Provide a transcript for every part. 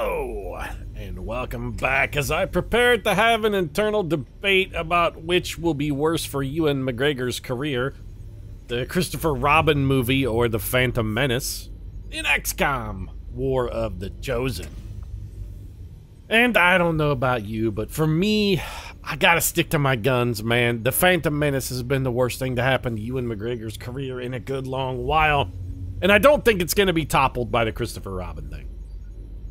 Hello, and welcome back as I prepared to have an internal debate about which will be worse for Ewan McGregor's career, the Christopher Robin movie or the Phantom Menace in XCOM, War of the Chosen. And I don't know about you, but for me, I gotta stick to my guns, man. The Phantom Menace has been the worst thing to happen to Ewan McGregor's career in a good long while, and I don't think it's gonna be toppled by the Christopher Robin thing.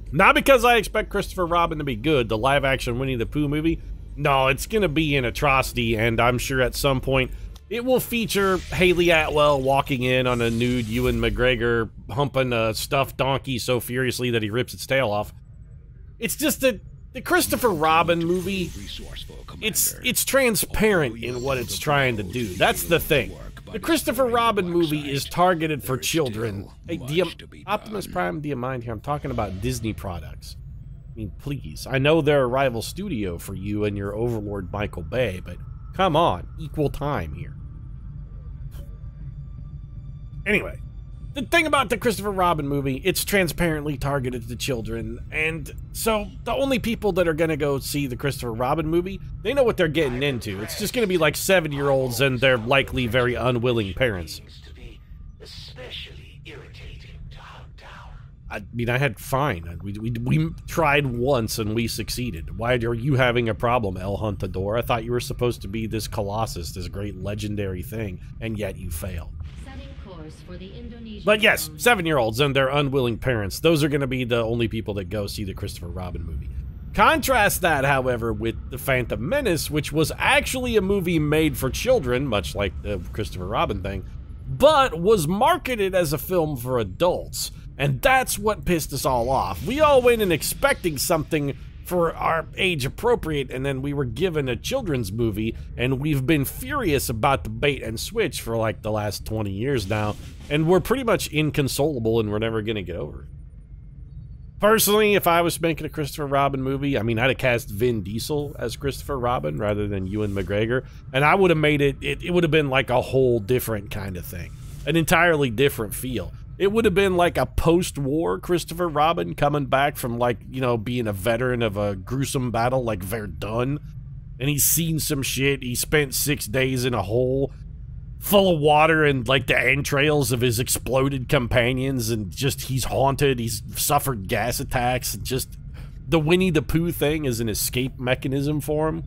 Not because I expect Christopher Robin to be good, the live-action Winnie the Pooh movie. No, it's gonna be an atrocity, and I'm sure at some point it will feature Haley Atwell walking in on a nude Ewan McGregor humping a stuffed donkey so furiously that he rips its tail off. It's just that the Christopher Robin movie, it's transparent in what it's trying to do. That's the thing. The Christopher Robin movie is targeted for children. Hey, Optimus Prime, do you mind here? I'm talking about Disney products. I mean, please. I know they're a rival studio for you and your overlord Michael Bay, but come on, equal time here. Anyway, the thing about the Christopher Robin movie, it's transparently targeted to children, and so the only people that are going to go see the Christopher Robin movie, they know what they're getting into. It's just going to be like 7-year-olds and their likely very unwilling parents. I mean, I had fine. We tried once and we succeeded. Why are you having a problem, El Huntador? I thought you were supposed to be this colossus, this great legendary thing, and yet you failed. But yes, 7-year-olds and their unwilling parents, those are going to be the only people that go see the Christopher Robin movie. Contrast that, however, with The Phantom Menace, which was actually a movie made for children, much like the Christopher Robin thing, but was marketed as a film for adults. And that's what pissed us all off. We all went in expecting something for our age appropriate, and then we were given a children's movie, and we've been furious about the bait and switch for like the last 20 years now, and we're pretty much inconsolable and we're never gonna get over it. Personally, if I was making a Christopher Robin movie, I mean, I'd have cast Vin Diesel as Christopher Robin rather than Ewan McGregor, and I would have made it would have been like a whole different kind of thing, an entirely different feel. It would have been like a post-war Christopher Robin coming back from, like, you know, being a veteran of a gruesome battle like Verdun. And he's seen some shit. He spent 6 days in a hole full of water and, like, the entrails of his exploded companions. And just, he's haunted. He's suffered gas attacks. Just, the Winnie the Pooh thing is an escape mechanism for him.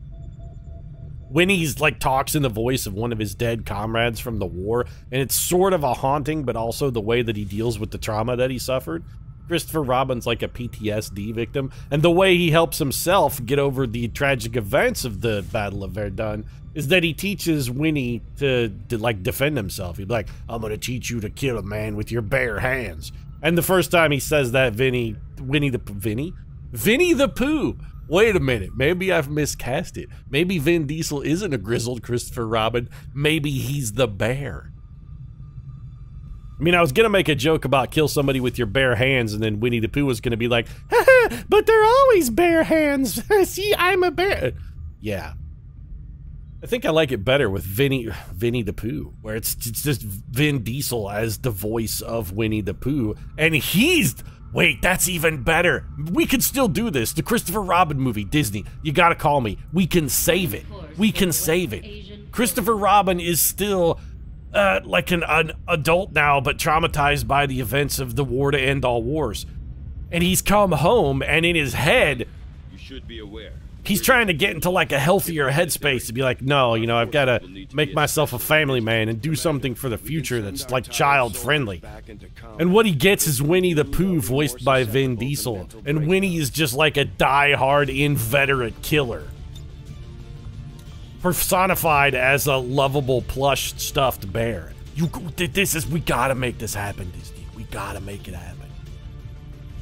Winnie's like talks in the voice of one of his dead comrades from the war, and it's sort of a haunting, but also the way that he deals with the trauma that he suffered. Christopher Robin's like a PTSD victim, and the way he helps himself get over the tragic events of the Battle of Verdun is that he teaches Winnie to like defend himself. He'd be like, I'm gonna teach you to kill a man with your bare hands. And the first time he says that, Vinny the Pooh. Wait a minute, maybe I've miscast it. Maybe Vin Diesel isn't a grizzled Christopher Robin. Maybe he's the bear. I mean, I was gonna make a joke about kill somebody with your bare hands, and then Winnie the Pooh was gonna be like, haha, but they're always bare hands. See, I'm a bear. Yeah. I think I like it better with Vinny the Pooh, where it's just Vin Diesel as the voice of Winnie the Pooh, and he's... Wait, that's even better. We can still do this. The Christopher Robin movie, Disney. You gotta call me. We can save it. We can save it. Christopher Robin is still like an adult now, but traumatized by the events of the war to end all wars. And he's come home, and in his head, you should be aware. He's trying to get into like a healthier headspace to be like, no, you know, I've got to make myself a family man and do something for the future that's like child friendly. And what he gets is Winnie the Pooh voiced by Vin Diesel. And Winnie is just like a die-hard inveterate killer. Personified as a lovable plush stuffed bear. We gotta make this happen, Disney. We gotta make it happen.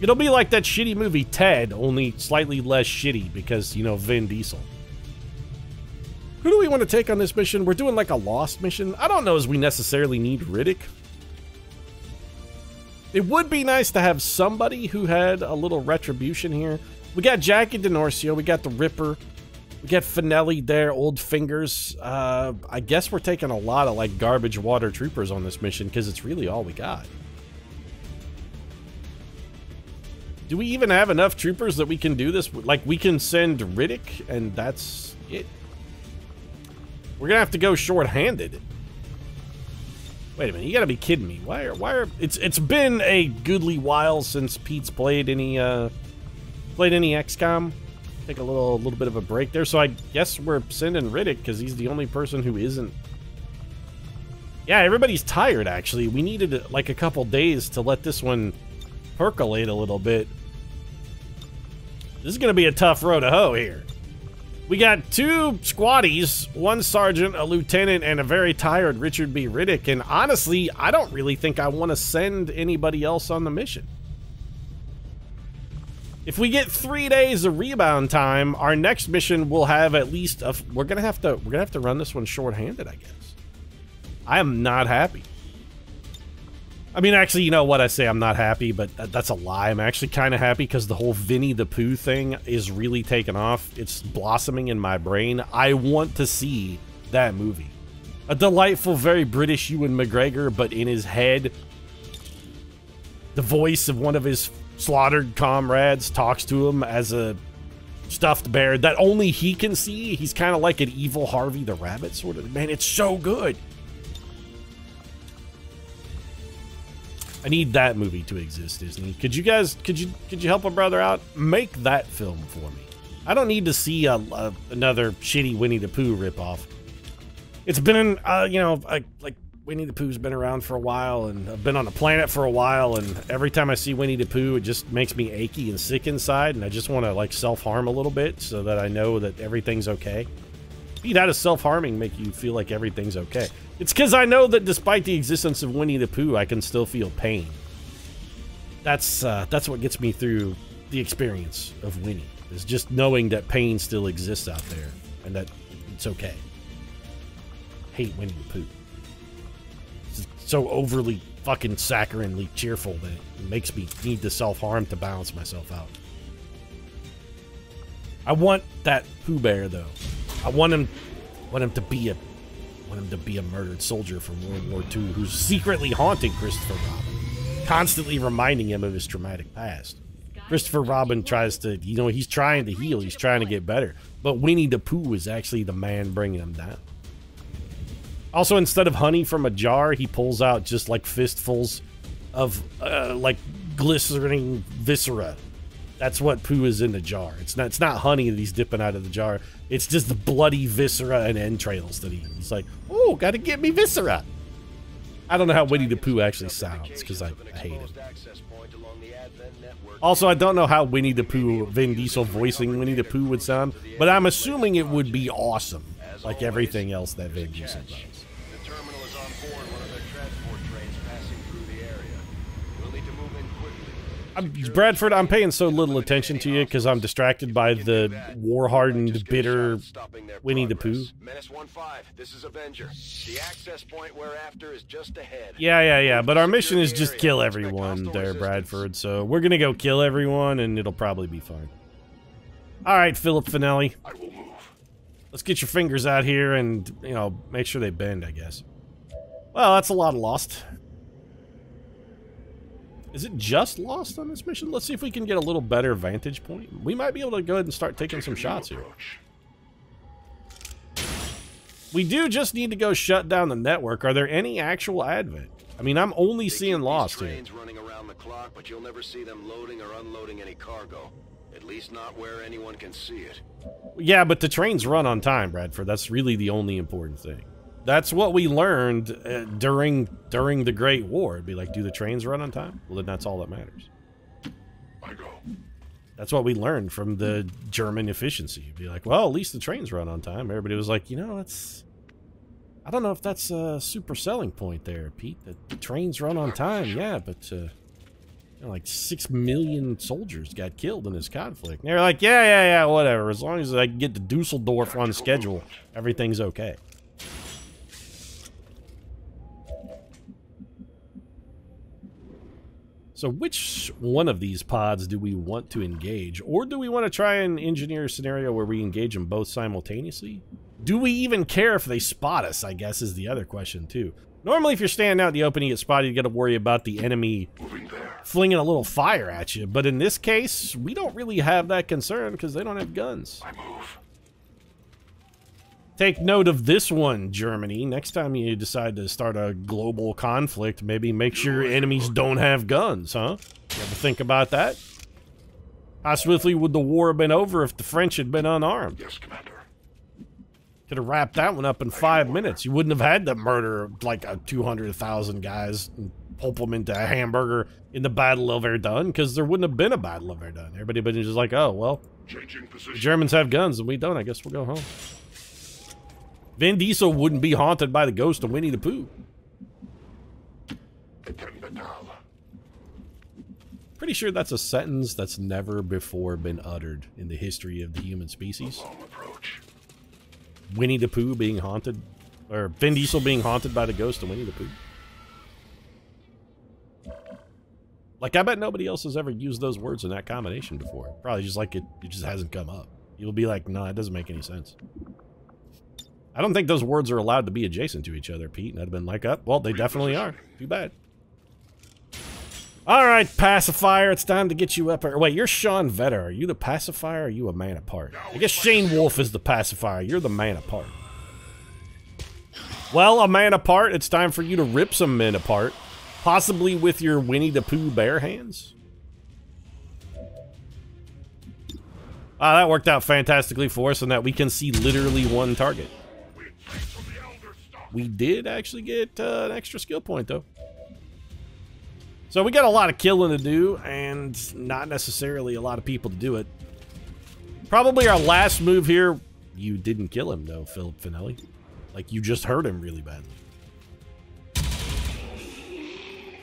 It'll be like that shitty movie Ted, only slightly less shitty because, you know, Vin Diesel. Who do we want to take on this mission? We're doing like a Lost mission. I don't know as we necessarily need Riddick. It would be nice to have somebody who had a little retribution here. We got Jackie DiNorsio, we got the Ripper, we got Finelli there, Old Fingers. I guess we're taking a lot of like garbage water troopers on this mission because it's really all we got. Do we even have enough troopers that we can do this? Like, we can send Riddick, and that's it. We're gonna have to go short-handed. Wait a minute, you gotta be kidding me. Why are it's been a goodly while since Pete's played any XCOM. Take a little bit of a break there. So I guess we're sending Riddick because he's the only person who isn't. Yeah, everybody's tired actually. We needed like a couple days to let this one percolate a little bit. This is gonna be a tough row to hoe here. We got 2 squaddies, 1 sergeant, a lieutenant, and a very tired Richard B. Riddick, and honestly, I don't really think I want to send anybody else on the mission. If we get 3 days of rebound time, our next mission will have at least a... We're gonna have to run this one short-handed, I guess. I am not happy. I mean, actually, you know what? I say I'm not happy, but that's a lie. I'm actually kind of happy because the whole Winnie the Pooh thing is really taking off. It's blossoming in my brain. I want to see that movie. A delightful, very British Ewan McGregor, but in his head, the voice of one of his slaughtered comrades talks to him as a stuffed bear that only he can see. He's kind of like an evil Harvey the Rabbit, sort of. Man, it's so good. I need that movie to exist, Disney. Could you guys, could you help a brother out? Make that film for me. I don't need to see another shitty Winnie the Pooh ripoff. It's been, you know, like Winnie the Pooh's been around for a while, and I've been on the planet for a while, and every time I see Winnie the Pooh, it just makes me achy and sick inside, and I just want to, like, self-harm a little bit so that I know that everything's okay. Pete, how does self-harming make you feel like everything's okay? It's because I know that despite the existence of Winnie the Pooh, I can still feel pain. That's what gets me through the experience of Winnie, is just knowing that pain still exists out there, and that it's okay. Hate Winnie the Pooh. It's so overly fucking saccharinely cheerful that it makes me need to self-harm to balance myself out. I want that Pooh Bear, though. I want him to be a murdered soldier from World War II who's secretly haunting Christopher Robin, constantly reminding him of his traumatic past. Christopher Robin tries to, you know, he's trying to heal, he's trying to get better, but Winnie the Pooh is actually the man bringing him down. Also, instead of honey from a jar, he pulls out just like fistfuls of like glistening viscera. That's what Pooh is in the jar. It's not honey that he's dipping out of the jar. It's just the bloody viscera and entrails that he's like, oh, gotta get me viscera. I don't know how Winnie the Pooh actually sounds because I hate it. Also, I don't know how Winnie the Pooh, Vin Diesel voicing Winnie the Pooh would sound, but I'm assuming it would be awesome, like everything else that Vin Diesel does. Bradford, I'm paying so little attention to you because I'm distracted by the war-hardened, bitter Winnie the Pooh. Yeah, but our mission is just kill everyone there, Bradford, so we're gonna go kill everyone and it'll probably be fine. Alright, Philip Finelli. Let's get your fingers out here and, you know, make sure they bend, I guess. Well, that's a lot of lost. Is it just lost on this mission? Let's see if we can get a little better vantage point. We might be able to go ahead and start taking some shots here. We do just need to go shut down the network. Are there any actual advent? I mean, I'm only seeing lost here. Running around the clock, but you'll never see them loading or unloading any cargo. At least not where anyone can see it. Yeah, but the trains run on time, Bradford. That's really the only important thing. That's what we learned during the Great War. It'd be like, do the trains run on time? Well, then that's all that matters. I go. That's what we learned from the German efficiency. It'd be like, well, at least the trains run on time. Everybody was like, you know, that's... I don't know if that's a super selling point there, Pete. The trains run on time, yeah, but you know, like 6 million soldiers got killed in this conflict. And they're like, yeah, whatever. As long as I can get to Dusseldorf on schedule, everything's okay. So which one of these pods do we want to engage? Or do we want to try and engineer a scenario where we engage them both simultaneously? Do we even care if they spot us, I guess, is the other question, too. Normally, if you're standing out in the open, you get spotted, you got to worry about the enemy flinging a little fire at you. But in this case, we don't really have that concern because they don't have guns. I move. Take note of this one, Germany. Next time you decide to start a global conflict, maybe make sure your enemies don't have guns, huh? You ever think about that? How swiftly would the war have been over if the French had been unarmed? Yes, Commander. Could have wrapped that one up in 5 minutes. You wouldn't have had to murder like 200,000 guys and pulp them into a hamburger in the Battle of Verdun, because there wouldn't have been a Battle of Verdun. Everybody would have been just like, oh, well, the Germans have guns and we don't. I guess we'll go home. Vin Diesel wouldn't be haunted by the ghost of Winnie the Pooh. Pretty sure that's a sentence that's never before been uttered in the history of the human species. Winnie the Pooh being haunted, or Vin Diesel being haunted by the ghost of Winnie the Pooh. Like, I bet nobody else has ever used those words in that combination before. Probably just like it just hasn't come up. You'll be like, no, it doesn't make any sense. I don't think those words are allowed to be adjacent to each other, Pete. And I'd have been like, oh, well, they definitely are. Too bad. All right, pacifier, it's time to get you up here. Wait, you're Sean Vetter. Are you the pacifier or are you a man apart? I guess Shane Wolf is the pacifier. You're the man apart. Well, a man apart, it's time for you to rip some men apart. Possibly with your Winnie the Pooh bare hands. That worked out fantastically for us in that we can see literally one target. We did actually get an extra skill point, though. So we got a lot of killing to do, and not necessarily a lot of people to do it. Probably our last move here. You didn't kill him, though, Philip Finelli. Like, you just hurt him really badly.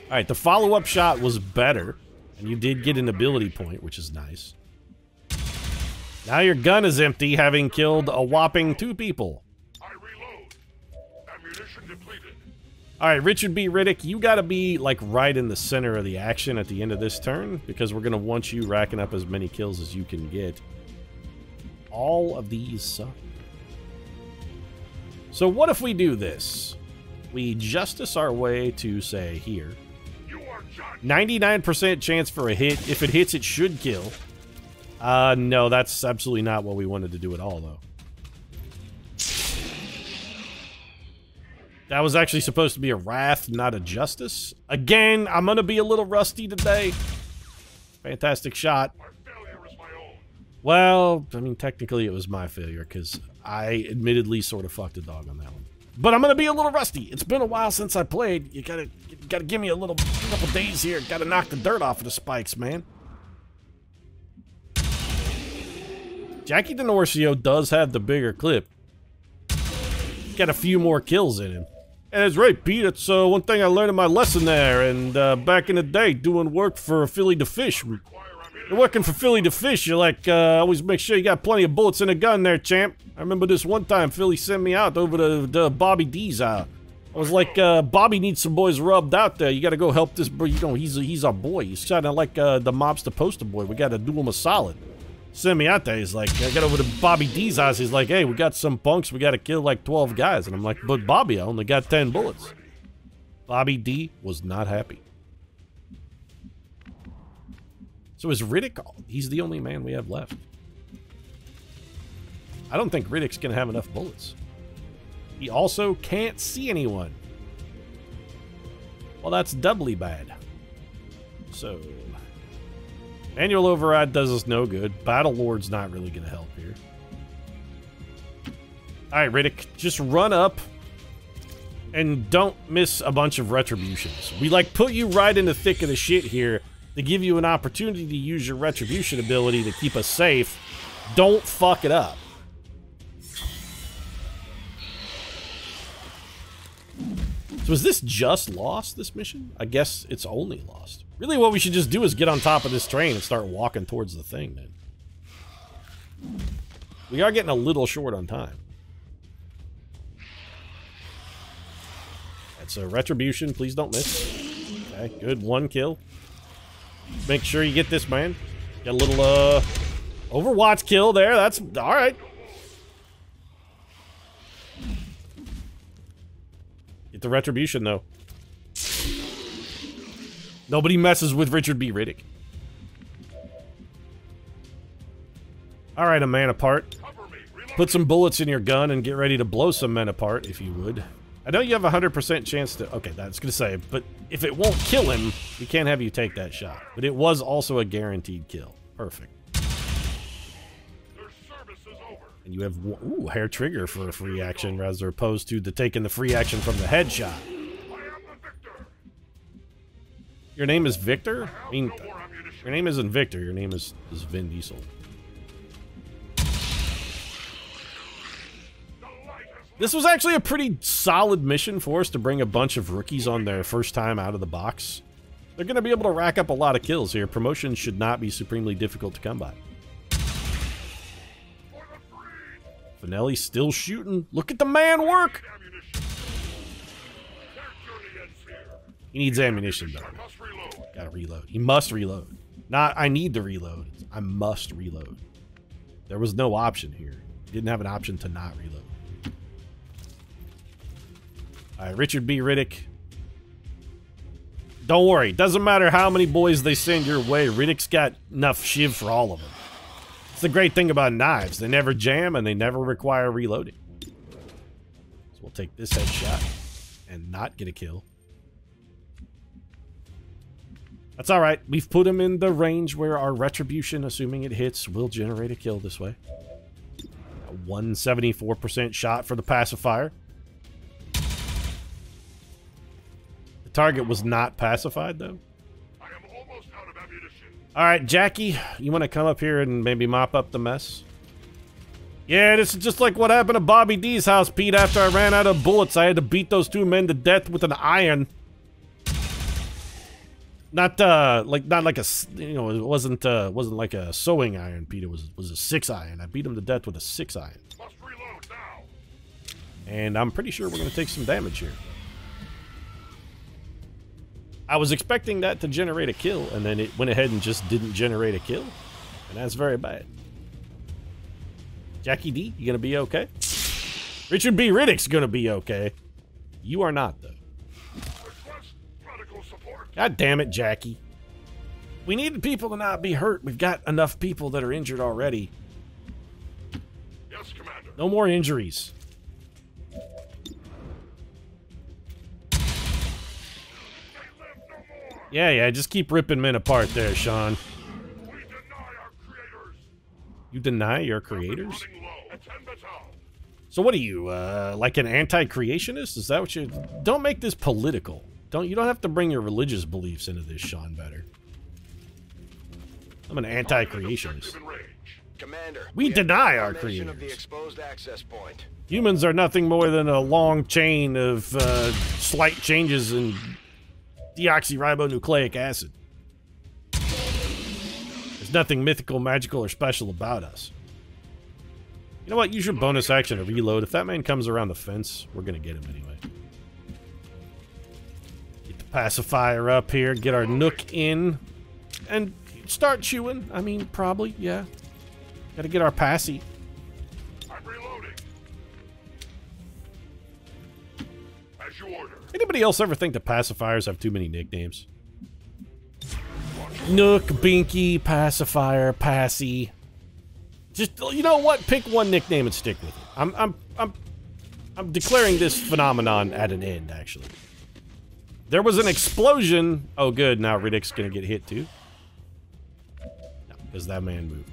Alright, the follow-up shot was better, and you did get an ability point, which is nice. Now your gun is empty, having killed a whopping 2 people. Alright, Richard B. Riddick, you gotta be, like, right in the center of the action at the end of this turn, because we're gonna want you racking up as many kills as you can get. All of these suck. So what if we do this? We justice our way to, say, here. 99% chance for a hit. If it hits, it should kill. No, that's absolutely not what we wanted to do at all, though. That was actually supposed to be a wrath, not a justice. Again, I'm gonna be a little rusty today. Fantastic shot. Well, I mean, technically it was my failure, because I admittedly sort of fucked a dog on that one. But I'm gonna be a little rusty. It's been a while since I played. You gotta give me a couple days here. Gotta knock the dirt off of the spikes, man. Jackie D'Norcio does have the bigger clip. Got a few more kills in him. And it's right, Pete. It's one thing I learned in my lesson there. And back in the day, doing work for Philly to Fish. You're working for Philly to Fish. You're like, always make sure you got plenty of bullets in a gun there, champ. I remember this one time Philly sent me out over to Bobby D's. I was like, Bobby needs some boys rubbed out there. You got to go help this boy. You know, he's our boy. He's kind of like the mobster poster boy. We got to do him a solid. Send me out there. He's like, I got over to Bobby D's house. He's like, hey, we got some punks. We got to kill like 12 guys. And I'm like, but Bobby, I only got 10 bullets. Bobby D was not happy. So is Riddick, he's the only man we have left. I don't think Riddick's going to have enough bullets. He also can't see anyone. Well, that's doubly bad. So... Manual override does us no good. Battle Lord's not really going to help here. Alright, Riddick, just run up and don't miss a bunch of retributions. We, like, put you right in the thick of the shit here to give you an opportunity to use your retribution ability to keep us safe. Don't fuck it up. So is this just lost, this mission? I guess it's only lost. Really, what we should just do is get on top of this train and start walking towards the thing, then. We are getting a little short on time. That's a retribution. Please don't miss. Okay, good. 1 kill. Make sure you get this, man. Got a little, Overwatch kill there. That's... Alright. Get the retribution, though. Nobody messes with Richard B. Riddick. Alright, a man apart. Put some bullets in your gun and get ready to blow some men apart, if you would. I know you have a 100% chance to... Okay, that's gonna say, but if it won't kill him, we can't have you take that shot. But it was also a guaranteed kill. Perfect. And you have... Ooh, hair trigger for a free action, as opposed to taking the free action from the headshot. Your name is Victor? I mean, your name isn't Victor, your name is Vin Diesel. This was actually a pretty solid mission for us to bring a bunch of rookies on their first time out of the box. They're going to be able to rack up a lot of kills here. Promotion should not be supremely difficult to come by. Finelli's still shooting. Look at the man work! He needs ammunition, though. Gotta reload. He must reload. Not, I need to reload. I must reload. There was no option here. He didn't have an option to not reload. Alright, Richard B. Riddick. Don't worry. Doesn't matter how many boys they send your way. Riddick's got enough shiv for all of them. It's the great thing about knives. They never jam and they never require reloading. So we'll take this headshot and not get a kill. That's alright. We've put him in the range where our retribution, assuming it hits, will generate a kill this way. A 174% shot for the pacifier. The target was not pacified, though. I am almost out of ammunition. Alright, Jackie, you want to come up here and maybe mop up the mess? Yeah, this is just like what happened to Bobby D's house, Pete. After I ran out of bullets, I had to beat those two men to death with an iron. Not like a, you know, it wasn't like a sewing iron, Pete. It was a 6 iron. I beat him to death with a 6 iron. Must reload now. And I'm pretty sure we're gonna take some damage here. I was expecting that to generate a kill, and then it went ahead and just didn't generate a kill. And that's very bad. Jackie D, you gonna be okay? Richard B. Riddick's gonna be okay. You are not, though. God damn it, Jackie. We need people to not be hurt. We've got enough people that are injured already. Yes, Commander. No more injuries. Yeah, just keep ripping men apart there, Sean. We deny our creators. You deny your creators? Running low. Attend battalion. So what are you, like an anti-creationist? Is that what you... Don't make this political. You don't have to bring your religious beliefs into this, Sean, better. I'm an anti-creationist. Commander, we deny our creators. Of the creators. exposed access point. Humans are nothing more than a long chain of slight changes in deoxyribonucleic acid. There's nothing mythical, magical, or special about us. You know what? Use your bonus action to reload. If that man comes around the fence, we're gonna get him anyway. Get the pacifier up here, get our nook in, and start chewing. I mean, probably, yeah. Gotta get our passy. I'm reloading. As you order. Anybody else ever think the pacifiers have too many nicknames? Nook, Binky, pacifier, passy. Just, you know what? Pick one nickname and stick with it. I'm declaring this phenomenon at an end, actually. There was an explosion. Oh, good. Now Riddick's gonna get hit too. No, because that man moved.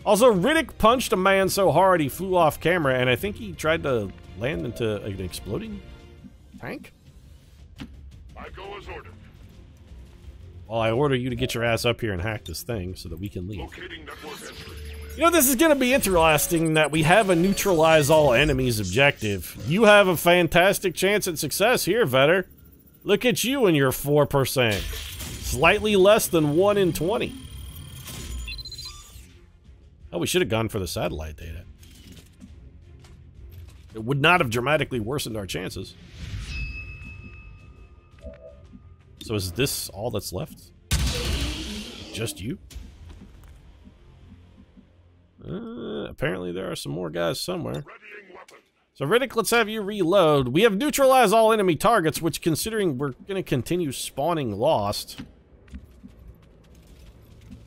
Also, Riddick punched a man so hard he flew off camera, and I think he tried to land into an exploding tank. I go as ordered. Well, I order you to get your ass up here and hack this thing so that we can leave. Locating network entry. You know, this is going to be interesting that we have a neutralize all enemies objective. You have a fantastic chance at success here, Vetter. Look at you and your 4%. Slightly less than 1 in 20. Oh, we should have gone for the satellite data. It would not have dramatically worsened our chances. So is this all that's left? Just you? Apparently there are some more guys somewhere. Readying weapon. So, Riddick, let's have you reload. We have neutralized all enemy targets, which, considering we're going to continue spawning Lost,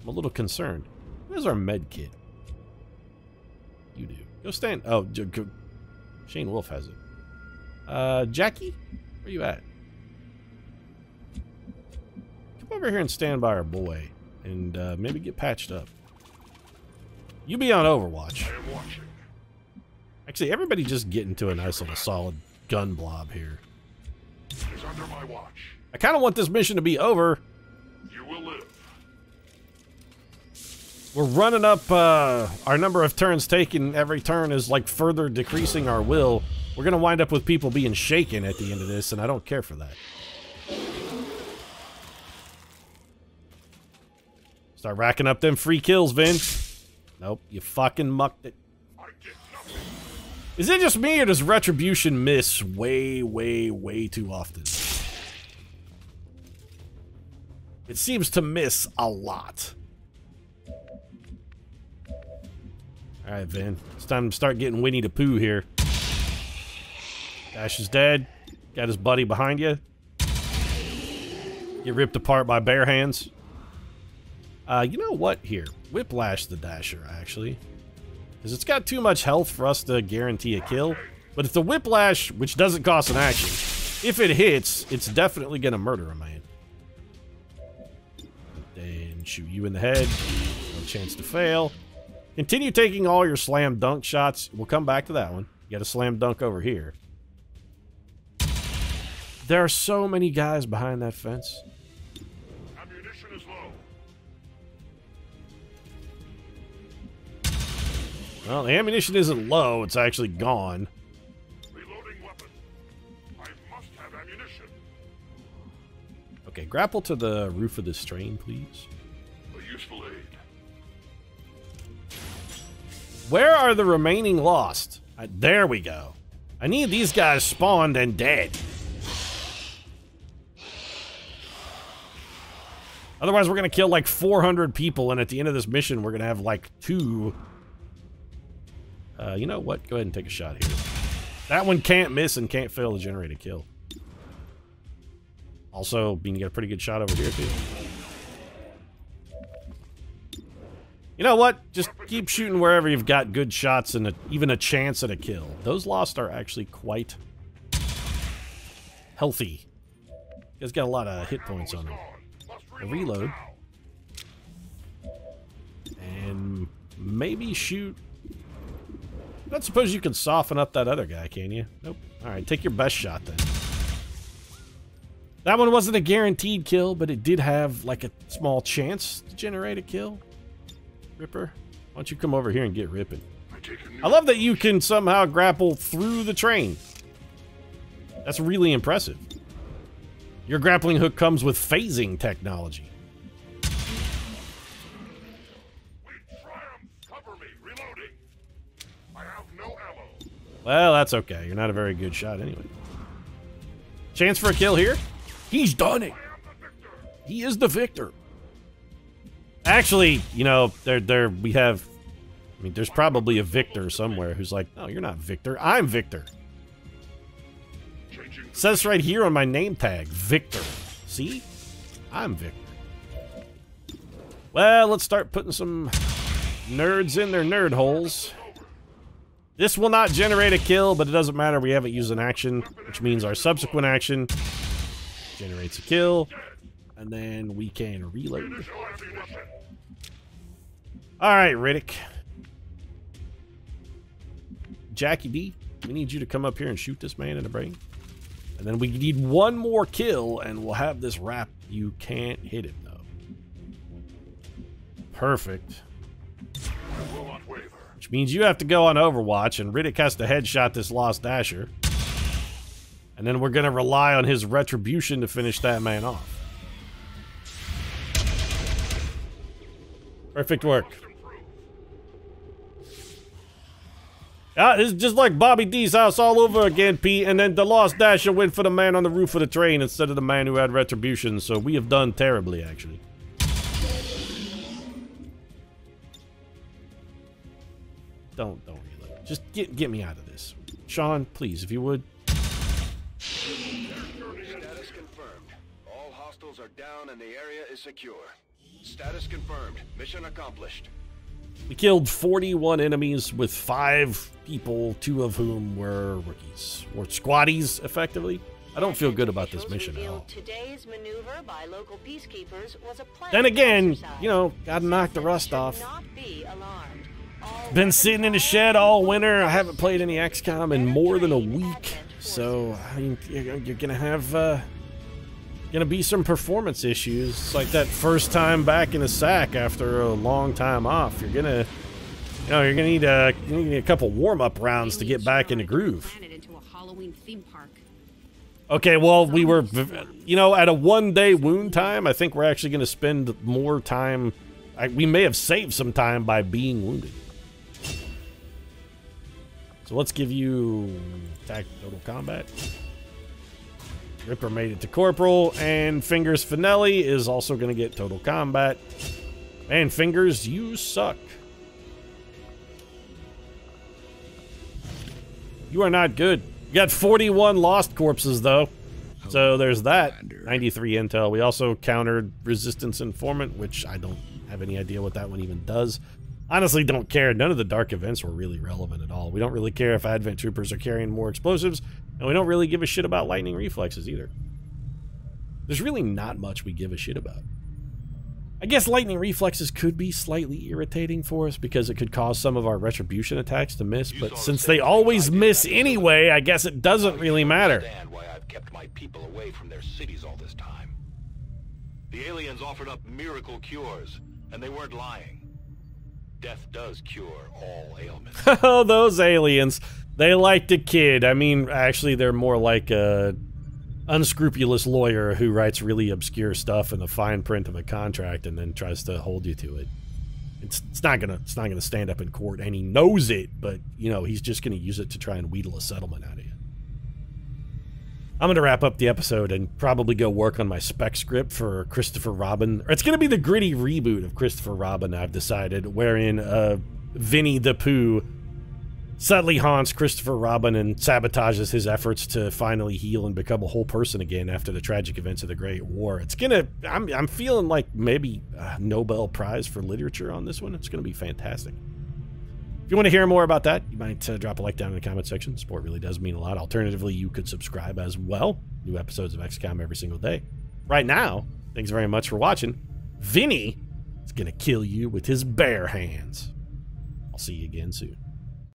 I'm a little concerned. Where's our med kit? You do. Go stand. Oh, go. Shane Wolf has it. Jackie? Where you at? Come over here and stand by our boy. And maybe get patched up. You be on Overwatch. I am watching. Actually, everybody just get into a nice little solid gun blob here. It is under my watch. I kind of want this mission to be over. You will live. We're running up our number of turns taken. Every turn is like further decreasing our will. We're going to wind up with people being shaken at the end of this, and I don't care for that. Start racking up them free kills, Vin. Nope, you fucking mucked it. I get nothing. Is it just me, or does Retribution miss way, way, way too often? It seems to miss a lot. Alright, Vin. It's time to start getting Winnie the Pooh here. Dash is dead. Got his buddy behind you. Get ripped apart by bare hands. You know what? Here. Whiplash the Dasher, actually. Because it's got too much health for us to guarantee a kill. But if the Whiplash, which doesn't cost an action, if it hits, it's definitely going to murder a man. Then shoot you in the head. No chance to fail. Continue taking all your slam dunk shots. We'll come back to that one. You got a slam dunk over here. There are so many guys behind that fence. Ammunition is low. Well, the ammunition isn't low, it's actually gone. Reloading weapon. I must have ammunition. Okay, grapple to the roof of this train, please. A useful aid. Where are the remaining Lost? There we go. I need these guys spawned and dead. Otherwise, we're going to kill like 400 people, and at the end of this mission, we're going to have like 2. You know what? Go ahead and take a shot here. That one can't miss and can't fail to generate a kill. Also, you get a pretty good shot over here, too. You know what? Just keep shooting wherever you've got good shots and even a chance at a kill. Those Lost are actually quite healthy. You guys got a lot of hit points on them. A reload. And maybe shoot. I don't suppose you can soften up that other guy, can you? Nope. Alright, take your best shot then. That one wasn't a guaranteed kill, but it did have like a small chance to generate a kill. Ripper, why don't you come over here and get ripping? I love that you can somehow grapple through the train. That's really impressive. Your grappling hook comes with phasing technology. Cover me. Reloading. I have no ammo. Well, that's okay. You're not a very good shot anyway. Chance for a kill here? He's done it. He is the victor. Actually, you know, we have, I mean, there's probably a Victor somewhere who's like, no, you're not Victor. I'm Victor. It says right here on my name tag, Victor. See? I'm Victor. Well, let's start putting some nerds in their nerd holes. This will not generate a kill, but it doesn't matter. We haven't used an action, which means our subsequent action generates a kill. And then we can reload. Alright, Riddick. Jackie D, we need you to come up here and shoot this man in the brain. And then we need one more kill, and we'll have this wrap. You can't hit it, though. Perfect. Which means you have to go on Overwatch, and Riddick has to headshot this Lost Dasher. And then we're going to rely on his retribution to finish that man off. Perfect work. It's just like Bobby D's house all over again, Pete, and then the Lost Dasher went for the man on the roof of the train instead of the man who had retribution, so we have done terribly, actually. Don't reload. Just get me out of this. Sean, please, if you would. Status confirmed. All hostiles are down and the area is secure. Status confirmed. Mission accomplished. We killed 41 enemies with 5 people, 2 of whom were rookies, or squaddies, effectively. I don't feel good about this mission at all. Today's maneuver by local peacekeepers was a Then again, you know, gotta knock the rust off. Been sitting in the shed all winter. I haven't played any XCOM in more than a week, so I mean, you're gonna have gonna be some performance issues. It's like that first time back in a sack after a long time off. You're gonna, you know, you're gonna need a couple warm-up rounds to get back in the groove. Okay, well, we were, you know, at a 1-day wound time, I think we're actually going to spend more time. We may have saved some time by being wounded. So let's give you attack total combat. Ripper made it to Corporal, and Fingers Finelli is also going to get total combat. Man, Fingers, you suck. You are not good. You got 41 lost corpses, though. So there's that. 93 intel. We also countered Resistance Informant, which I don't have any idea what that one even does. Honestly, don't care. None of the dark events were really relevant at all. We don't really care if Advent Troopers are carrying more explosives, and we don't really give a shit about lightning reflexes either. There's really not much we give a shit about. I guess lightning reflexes could be slightly irritating for us because it could cause some of our retribution attacks to miss, but since they always miss anyway, I guess it doesn't really matter. Why I've kept my people away from their cities all this time. The aliens offered up miracle cures, and they weren't lying. Death does cure all ailments. Oh, those aliens. They like to kid. I mean, actually, they're more like a unscrupulous lawyer who writes really obscure stuff in the fine print of a contract and then tries to hold you to it. It's not gonna stand up in court, and he knows it, but you know he's just gonna use it to try and wheedle a settlement out of you. I'm gonna wrap up the episode and probably go work on my spec script for Christopher Robin. Or it's gonna be the gritty reboot of Christopher Robin, I've decided, wherein Vinny the Pooh subtly haunts Christopher Robin and sabotages his efforts to finally heal and become a whole person again after the tragic events of the Great War. It's gonna, I'm feeling like maybe a Nobel Prize for literature on this one. It's gonna be fantastic. If you want to hear more about that, you might drop a like down in the comment section. Support really does mean a lot. Alternatively, you could subscribe as well. New episodes of XCOM every single day. Right now, thanks very much for watching. Vinny is gonna kill you with his bare hands. I'll see you again soon.